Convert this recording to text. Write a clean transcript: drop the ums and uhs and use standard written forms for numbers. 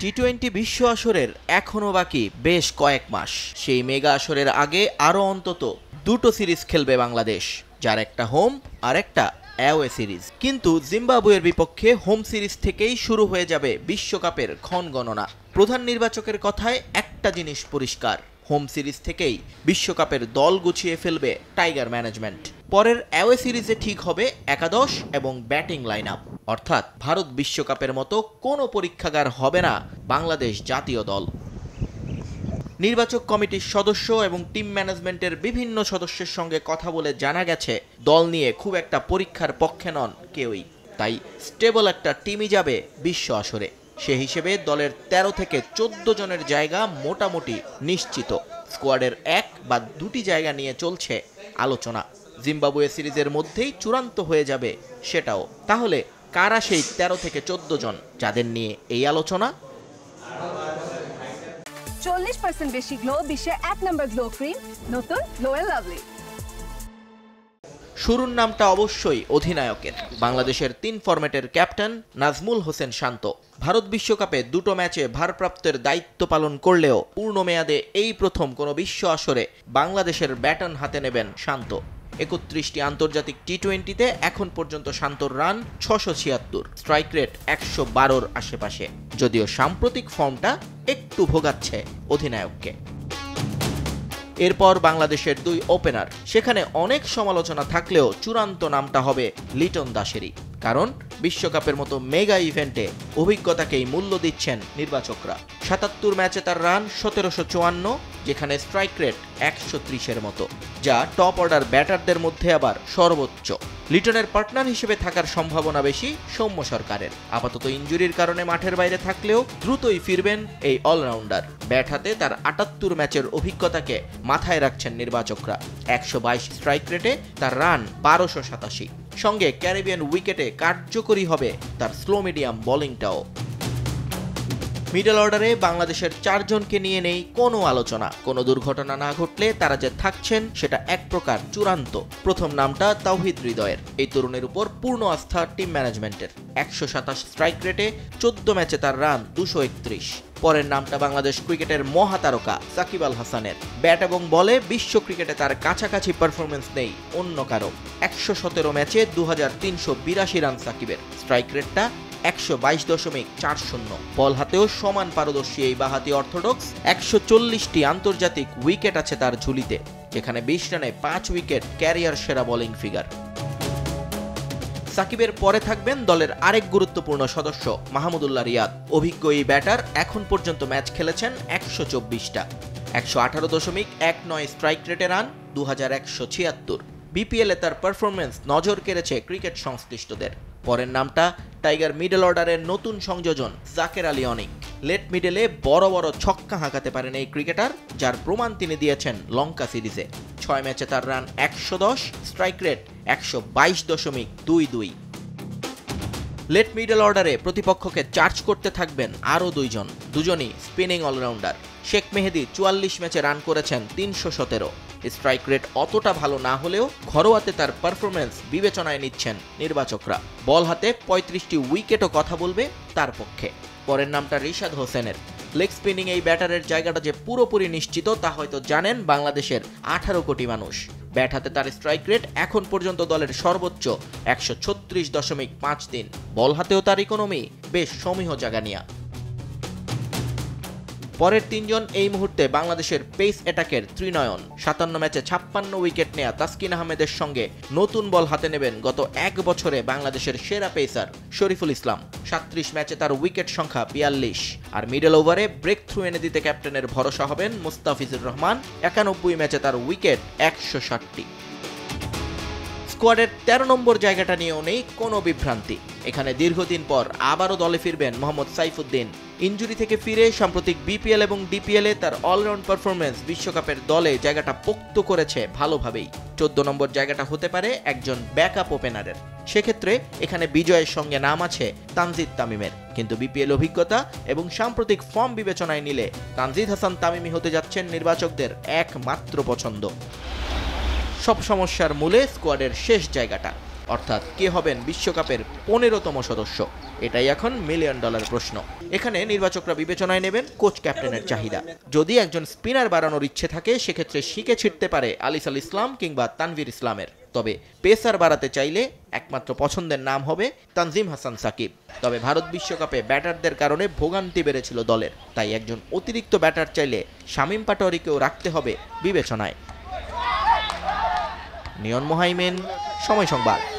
টি-20 বিশ্ব আসরের এখনও বাকি বেশ কয়েক মাস। সেই মেগা আসরের আগে আরও অন্তত দুটো সিরিজ খেলবে বাংলাদেশ, যার একটা হোম আর একটা অ্যাওয়ে সিরিজ। কিন্তু জিম্বাবুয়ের বিপক্ষে হোম সিরিজ থেকেই শুরু হয়ে যাবে বিশ্বকাপের ক্ষণগণনা। প্রধান নির্বাচকের কথায় একটা জিনিস পরিষ্কার, হোম সিরিজ থেকেই বিশ্বকাপের দল গুছিয়ে ফেলবে টাইগার ম্যানেজমেন্ট। পরের অ্যাওয়ে সিরিজে ঠিক হবে একাদশ এবং ব্যাটিং লাইন আপ, অর্থাৎ ভারত বিশ্বকাপের মতো কোনো পরীক্ষাগার হবে না বাংলাদেশ জাতীয় দল। নির্বাচক কমিটির সদস্য এবং টিম ম্যানেজমেন্টের বিভিন্ন সদস্যের সঙ্গে কথা বলে জানা গেছে, দল নিয়ে খুব একটা পরীক্ষার পক্ষে নন কেউই। তাই স্টেবল একটা টিমই যাবে বিশ্ব আসরে। সে হিসেবে দলের 13 থেকে 14 জনের জায়গা মোটামুটি নিশ্চিত। স্কোয়াডের এক বা দুটি জায়গা নিয়ে চলছে আলোচনা। জিম্বাবুয়ে সিরিজের মধ্যেই চূড়ান্ত হয়ে যাবে সেটাও। তাহলে কারা সেই 13 থেকে 14 জন যাদের নিয়ে এই আলোচনা? 40% বেশি গ্লো, বিশ্বের 1 নম্বর গ্লো ক্রিম, নতুন গ্লো এন্ড লাভলি। শুরুর নামটা অবশ্যই অধিনায়কের। বাংলাদেশের 3 ফরম্যাটের ক্যাপ্টেন নাজমুল হোসেন শান্ত। ভারত বিশ্বকাপে দুটো ম্যাচে ভারপ্রাপ্তের দায়িত্ব পালন করলেও পূর্ণ মেয়াদে এই প্রথম কোনো বিশ্ব আসরে বাংলাদেশের ব্যাটন হাতে নেবেন শান্ত। 31টি আন্তর্জাতিক টি-20তে এখন পর্যন্ত শান্তর রান 676, স্ট্রাইক রেট 112-র আশেপাশে। যদিও সাম্প্রতিক ফর্মটা একটু ভোগাচ্ছে অধিনায়ককে। এরপর বাংলাদেশের 2 ওপেনার, সেখানে অনেক সমালোচনা থাকলেও চূড়ান্ত নামটা হবে লিটন দাসেরই। কারণ বিশ্বকাপের মতো মেগা ইভেন্টে অভিজ্ঞতাকেই মূল্য দিচ্ছেন নির্বাচকরা। 77 ম্যাচে তার রান 1754, যেখানে স্ট্রাইক রেট 130-এর মতো, যা টপ অর্ডার ব্যাটারদের মধ্যে আবার সর্বোচ্চ। লিটনের পার্টনার হিসেবে থাকার সম্ভাবনা বেশি সৌম্য সরকারের। আপাতত ইনজুরির কারণে মাঠের বাইরে থাকলেও দ্রুতই ফিরবেন এই অলরাউন্ডার। ব্যাট হাতে তার 78 ম্যাচের অভিজ্ঞতাকে মাথায় রাখছেন নির্বাচকরা। 122 স্ট্রাইক রেটে তার রান 1287, সঙ্গে ক্যারিবিয়ান উইকেটে কার্যকরী হবে তার স্লো মিডিয়াম বোলিংটাও। মিডল অর্ডারে বাংলাদেশের 4 জনকে নিয়ে নেই কোনো আলোচনা। কোনো দুর্ঘটনা না ঘটলে তারা যে থাকছেন সেটা এক প্রকার চূড়ান্ত। প্রথম নামটা তাওহিদ হৃদয়ের। এই তরুণের উপর পূর্ণ আস্থা টিম ম্যানেজমেন্টের। 127 স্ট্রাইক রেটে 14 ম্যাচে তার রান 231। পরের নামটা বাংলাদেশ ক্রিকেটের মহাতারকা সাকিব আল হাসানের। ব্যাট এবং বলে বিশ্ব ক্রিকেটে তার কাছাকাছি পারফরমেন্স নেই অন্য কারো। 117 ম্যাচে 2382 রান সাকিবের। স্ট্রাইক রেটটা 122.40। বল হাতেও সমান পারদর্শী এই বাঁহাতি অর্থোডক্স। 140টি আন্তর্জাতিক উইকেট আছে তার ঝুলিতে, যেখানে 20 রানে 5 উইকেট ক্যারিয়ার সেরা বোলিং ফিগার। সাকিবের পরে থাকবেন দলের আরেক গুরুত্বপূর্ণ সদস্য মাহমুদুল্লাহ রিয়াদ। অভিজ্ঞ এই ব্যাটার এখন পর্যন্ত ম্যাচ খেলেছেন 124টা। 118.19 স্ট্রাইক রেটে রান 2176। বিপিএলে তার পারফরমেন্স নজর কেড়েছে ক্রিকেট সংশ্লিষ্টদের। পরের নামটা টাইগার মিডল অর্ডারের নতুন সংযোজন জাকের আলী অনিক। লেট মিডলে বড় বড় ছক্কা হাঁকাতে পারেন এই ক্রিকেটার, যার প্রমাণ তিনি দিয়েছেন লঙ্কা সিরিজে। 6 ম্যাচে তার run 110, strike rate 122.22। Late middle অর্ডারে প্রতিপক্ষকে চার্জ করতে থাকবেন আরও 2 জন, দুজনই স্পিনিং অলরাউন্ডার। শেখ মেহেদী 44 ম্যাচে রান করেছেন 317। স্ট্রাইক রেট অতটা ভালো না হলেও ঘরোয়াতে তার পারফরমেন্স বিবেচনায় নিচ্ছেন নির্বাচকরা। বল হাতে 35টি উইকেটও কথা বলবে তার পক্ষে। পরের নামটা রিশাদ হোসেনের। লেগ স্পিনিং এই ব্যাটারের জায়গাটা যে পুরোপুরি নিশ্চিত তা হয়তো জানেন বাংলাদেশের 18 কোটি মানুষ। ব্যাট হাতে তার স্ট্রাইক রেট এখন পর্যন্ত দলের সর্বোচ্চ 136.53। বল হাতেও তার ইকোনমি বেশ সমীহ জায়গা নিয়া। পরের 3 জন এই মুহূর্তে বাংলাদেশের পেস অ্যাটাকের ত্রিনয়ন। 57 ম্যাচে 56 উইকেট নেয়া তাসকিন আহমেদের সঙ্গে নতুন বল হাতে নেবেন গত 1 বছরে বাংলাদেশের সেরা পেসার শরীফুল ইসলাম। 37 ম্যাচে তার উইকেট সংখ্যা 42। আর মিডল ওভারে ব্রেক থ্রু এনে দিতে ক্যাপ্টেনের ভরসা হবেন মুস্তাফিজুর রহমান। 91 ম্যাচে তার উইকেট 160টি। স্কোয়াডের 13 নম্বর জায়গাটা নিয়েও নেই কোনো বিভ্রান্তি। এখানে দীর্ঘদিন পর আবারও দলে ফিরবেন মোহাম্মদ সাইফুদ্দিন। ইনজুরি থেকে ফিরে সাম্প্রতিক বিপিএল এবং ডিপিএলে তার অলরাউন্ড পারফরমেন্স বিশ্বকাপের দলে জায়গাটা পোক্ত করেছে ভালোভাবেই। 14 নম্বর জায়গাটা হতে পারে একজন ব্যাকআপ ওপেনারের। সেক্ষেত্রে এখানে বিজয়ের সঙ্গে নাম আছে তানজিদ তামিমের। কিন্তু বিপিএল অভিজ্ঞতা এবং সাম্প্রতিক ফর্ম বিবেচনায় নিলে তানজিদ হাসান তামিমি হতে যাচ্ছেন নির্বাচকদের একমাত্র পছন্দ। সব সমস্যার মূলে স্কোয়াডের শেষ জায়গাটা। অর্থাৎ কে হবেন বিশ্বকাপের 15তম সদস্য, এটাই এখন $1 মিলিয়ন প্রশ্ন। এখানে নির্বাচকরা বিবেচনায় নেবেন কোচ ক্যাপ্টেনের চাহিদা। যদি একজন স্পিনার বাড়ানোর ইচ্ছে থাকে, সেক্ষেত্রে শিখে ছিটতে পারে আলিস আল ইসলাম কিংবা তানভীর ইসলামের। তবে পেসার বাড়াতে চাইলে একমাত্র পছন্দের নাম হবে তানজিম হাসান সাকিব। তবে ভারত বিশ্বকাপে ব্যাটারদের কারণে ভোগান্তি বেড়েছিল দলের, তাই একজন অতিরিক্ত ব্যাটার চাইলে শামীম পাটোয়ারিকেও রাখতে হবে বিবেচনায়। নিয়ন মোহাইমেন, সময় সংবাদ।